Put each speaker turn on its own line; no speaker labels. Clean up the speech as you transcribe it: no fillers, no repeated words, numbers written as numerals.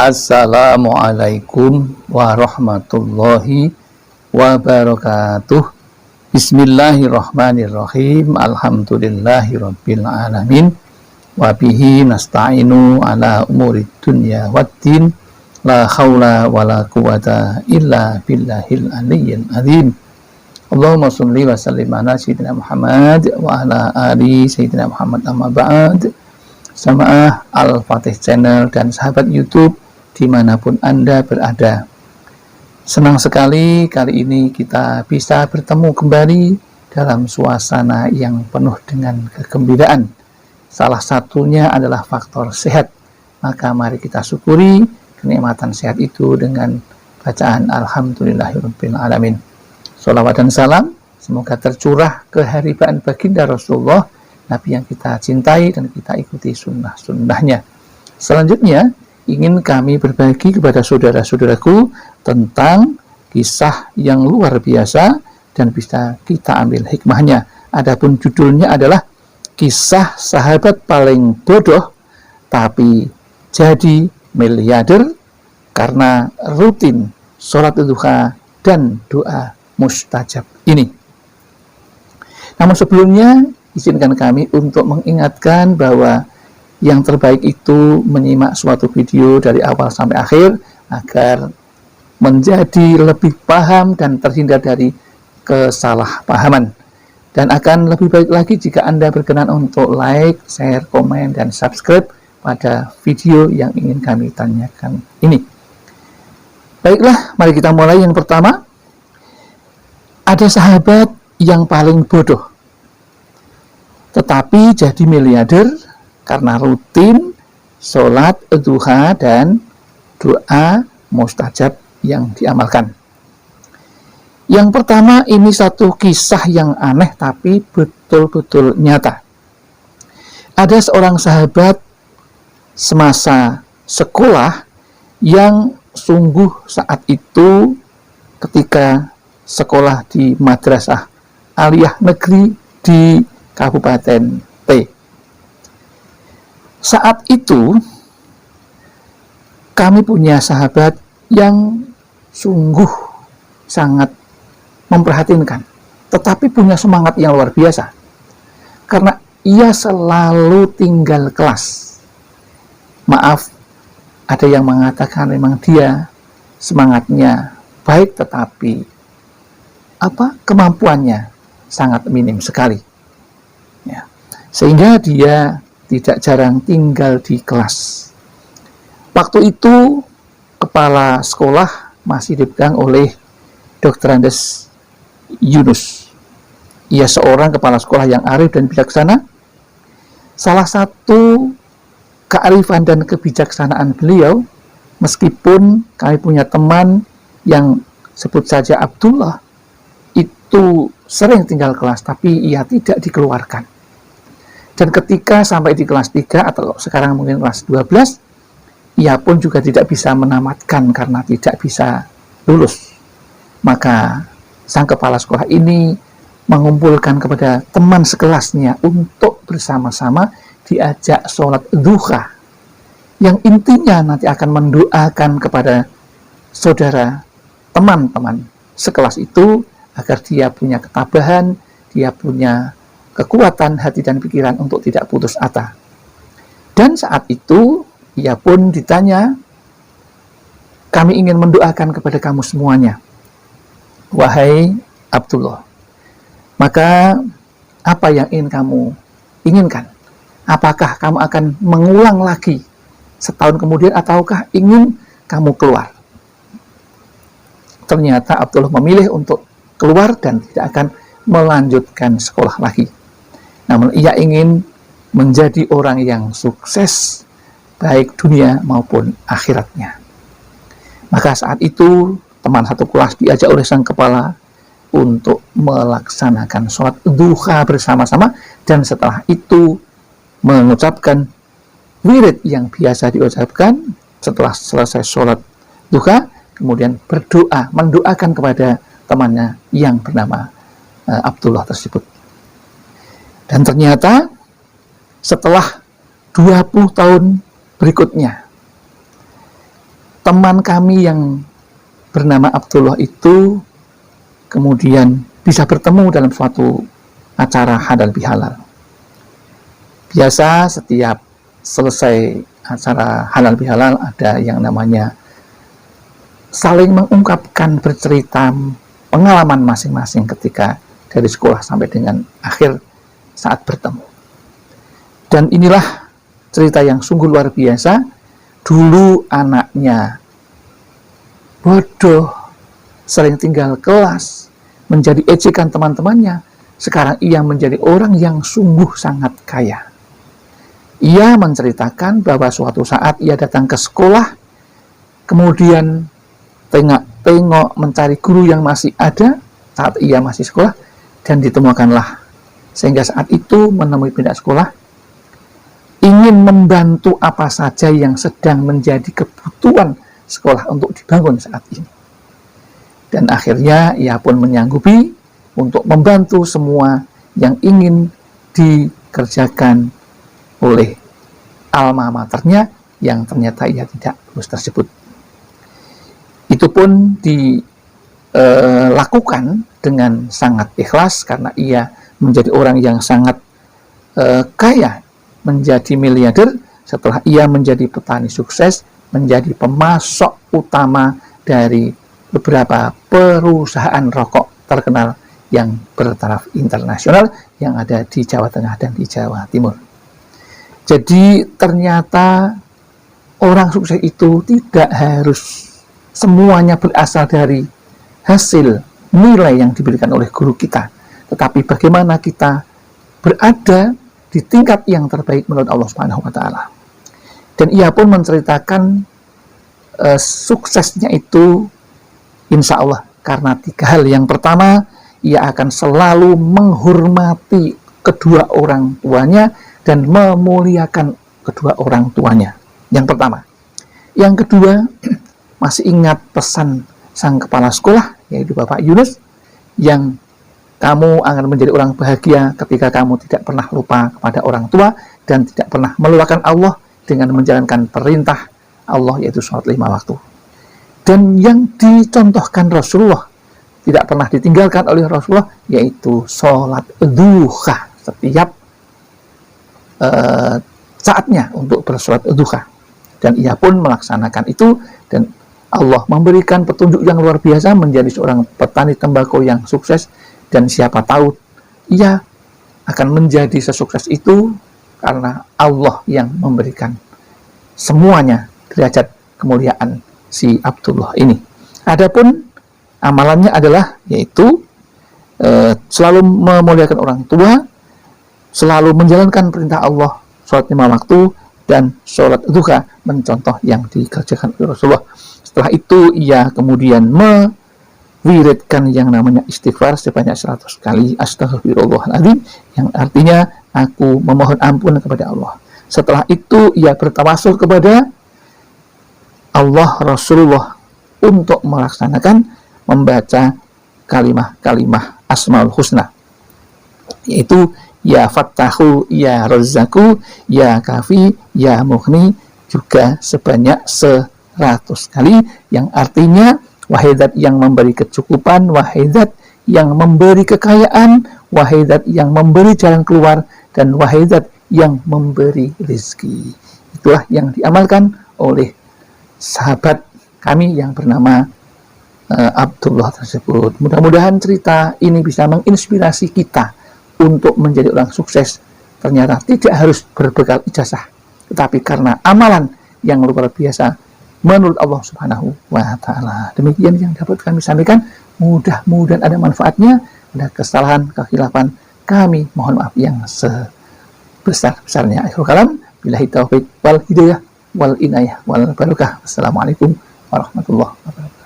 Assalamualaikum warahmatullahi wabarakatuh. Bismillahirrahmanirrahim. Alhamdulillahirabbil alamin. Wa bihi nasta'inu ala umurid dunya waddin. La haula wala quwata illa billahil aliyyil azim. Allahumma shalli wa sallim ala sayyidina Muhammad wa ala ali sayyidina Muhammad, amma ba'd. Samaah Al-Fatih Channel dan sahabat YouTube dimanapun Anda berada. Senang sekali kali ini kita bisa bertemu kembali dalam suasana yang penuh dengan kegembiraan. Salah satunya adalah faktor sehat. Maka mari kita syukuri kenikmatan sehat itu dengan bacaan Alhamdulillahirabbil alamin. Sholawat dan salam semoga tercurah keharibaan baginda Rasulullah, Nabi yang kita cintai dan kita ikuti sunnah-sunnahnya. Selanjutnya ingin kami berbagi kepada saudara-saudaraku tentang kisah yang luar biasa dan bisa kita ambil hikmahnya. Adapun judulnya adalah kisah sahabat paling bodoh tapi jadi miliarder karena rutin sholat duha dan doa mustajab ini. Namun sebelumnya izinkan kami untuk mengingatkan bahwa yang terbaik itu menyimak suatu video dari awal sampai akhir agar menjadi lebih paham dan terhindar dari kesalahpahaman. Dan akan lebih baik lagi jika Anda berkenan untuk like, share, komen, dan subscribe pada video yang ingin kami tanyakan ini. Baiklah, mari kita mulai. Yang pertama, ada sahabat yang paling bodoh tetapi jadi miliarder karena rutin sholat duha dan doa mustajab yang diamalkan. Yang pertama, ini satu kisah yang aneh tapi betul-betul nyata. Ada seorang sahabat semasa sekolah yang sungguh saat itu ketika sekolah di madrasah aliyah negeri di Kabupaten T. Saat itu kami punya sahabat yang sungguh sangat memperhatikan, tetapi punya semangat yang luar biasa. Karena ia selalu tinggal kelas. Maaf, ada yang mengatakan memang dia semangatnya baik, tetapi kemampuannya sangat minim sekali. Ya. Sehingga dia tidak jarang tinggal di kelas. Waktu itu kepala sekolah masih dipegang oleh Dr. Andes Yunus. Ia seorang kepala sekolah yang arif dan bijaksana. Salah satu kearifan dan kebijaksanaan beliau, meskipun kami punya teman yang sebut saja Abdullah, itu sering tinggal kelas, tapi ia tidak dikeluarkan. Dan ketika sampai di kelas 3 atau sekarang mungkin kelas 12, ia pun juga tidak bisa menamatkan karena tidak bisa lulus. Maka sang kepala sekolah ini mengumpulkan kepada teman sekelasnya untuk bersama-sama diajak sholat duha, yang intinya nanti akan mendoakan kepada saudara teman-teman sekelas itu agar dia punya ketabahan, dia punya kekuatan hati dan pikiran untuk tidak putus asa. Dan saat itu ia pun ditanya, kami ingin mendoakan kepada kamu semuanya, wahai Abdullah, maka apa yang ingin kamu inginkan? Apakah kamu akan mengulang lagi setahun kemudian ataukah ingin kamu keluar? Ternyata Abdullah memilih untuk keluar dan tidak akan melanjutkan sekolah lagi. Namun ia ingin menjadi orang yang sukses baik dunia maupun akhiratnya. Maka saat itu teman satu kelas diajak oleh sang kepala untuk melaksanakan sholat duha bersama-sama, dan setelah itu mengucapkan wirid yang biasa diucapkan setelah selesai sholat duha, kemudian berdoa, mendoakan kepada temannya yang bernama Abdullah tersebut. Dan ternyata setelah 20 tahun berikutnya, teman kami yang bernama Abdullah itu kemudian bisa bertemu dalam suatu acara halal bihalal. Biasa setiap selesai acara halal bihalal ada yang namanya saling mengungkapkan, bercerita pengalaman masing-masing ketika dari sekolah sampai dengan akhir saat bertemu. Dan inilah cerita yang sungguh luar biasa. Dulu anaknya bodoh, sering tinggal kelas, menjadi ejekan teman-temannya. Sekarang ia menjadi orang yang sungguh sangat kaya. Ia menceritakan bahwa suatu saat ia datang ke sekolah, kemudian tengok mencari guru yang masih ada saat ia masih sekolah, dan ditemukanlah. Sehingga saat itu menemui pihak sekolah, ingin membantu apa saja yang sedang menjadi kebutuhan sekolah untuk dibangun saat ini. Dan akhirnya ia pun menyanggupi untuk membantu semua yang ingin dikerjakan oleh alma maternya yang ternyata ia tidak lulus tersebut. Itu pun dilakukan dengan sangat ikhlas karena ia menjadi orang yang sangat kaya, menjadi miliarder setelah ia menjadi petani sukses, menjadi pemasok utama dari beberapa perusahaan rokok terkenal yang bertaraf internasional yang ada di Jawa Tengah dan di Jawa Timur. Jadi ternyata orang sukses itu tidak harus semuanya berasal dari hasil nilai yang diberikan oleh guru kita, tetapi bagaimana kita berada di tingkat yang terbaik menurut Allah Subhanahu wa taala. Dan ia pun menceritakan suksesnya itu insya Allah karena 3 hal. Yang pertama, ia akan selalu menghormati kedua orang tuanya dan memuliakan kedua orang tuanya. Yang pertama. Yang kedua, masih ingat pesan sang kepala sekolah, yaitu Bapak Yunus, yang kamu akan menjadi orang bahagia ketika kamu tidak pernah lupa kepada orang tua dan tidak pernah melupakan Allah dengan menjalankan perintah Allah, yaitu sholat 5 waktu. Dan yang dicontohkan Rasulullah, tidak pernah ditinggalkan oleh Rasulullah, yaitu sholat duha setiap saatnya untuk bersolat duha. Dan ia pun melaksanakan itu, dan Allah memberikan petunjuk yang luar biasa menjadi seorang petani tembakau yang sukses. Dan siapa tahu ia akan menjadi sesukses itu karena Allah yang memberikan semuanya derajat kemuliaan si Abdullah ini. Adapun amalannya adalah yaitu selalu memuliakan orang tua, selalu menjalankan perintah Allah, sholat 5 waktu, dan sholat duha mencontoh yang dikerjakan oleh Rasulullah. Setelah itu ia kemudian wiridkan yang namanya istighfar sebanyak 100 kali, astagfirullahaladzim, yang artinya aku memohon ampun kepada Allah. Setelah itu ia bertawasul kepada Allah, Rasulullah, untuk melaksanakan membaca kalimah-kalimah Asmaul Husna, yaitu ya Fattahu, ya Razzaku, ya Kafi, ya Mughni, juga sebanyak 100 kali, yang artinya wahai Zat yang memberi kecukupan, wahai Zat yang memberi kekayaan, wahai Zat yang memberi jalan keluar, dan wahai Zat yang memberi rezeki. Itulah yang diamalkan oleh sahabat kami yang bernama Abdullah tersebut. Mudah-mudahan cerita ini bisa menginspirasi kita untuk menjadi orang sukses. Ternyata tidak harus berbekal ijazah, tetapi karena amalan yang luar biasa menurut Allah Subhanahu wa ta'ala. Demikian yang dapat kami sampaikan. Mudah-mudahan ada manfaatnya. Ada kesalahan, kekhilafan, kami mohon maaf yang sebesar-besarnya. Akhirul kalam, billahi taufiq wal hidayah wal inayah wal barakah. Assalamualaikum warahmatullahi wabarakatuh.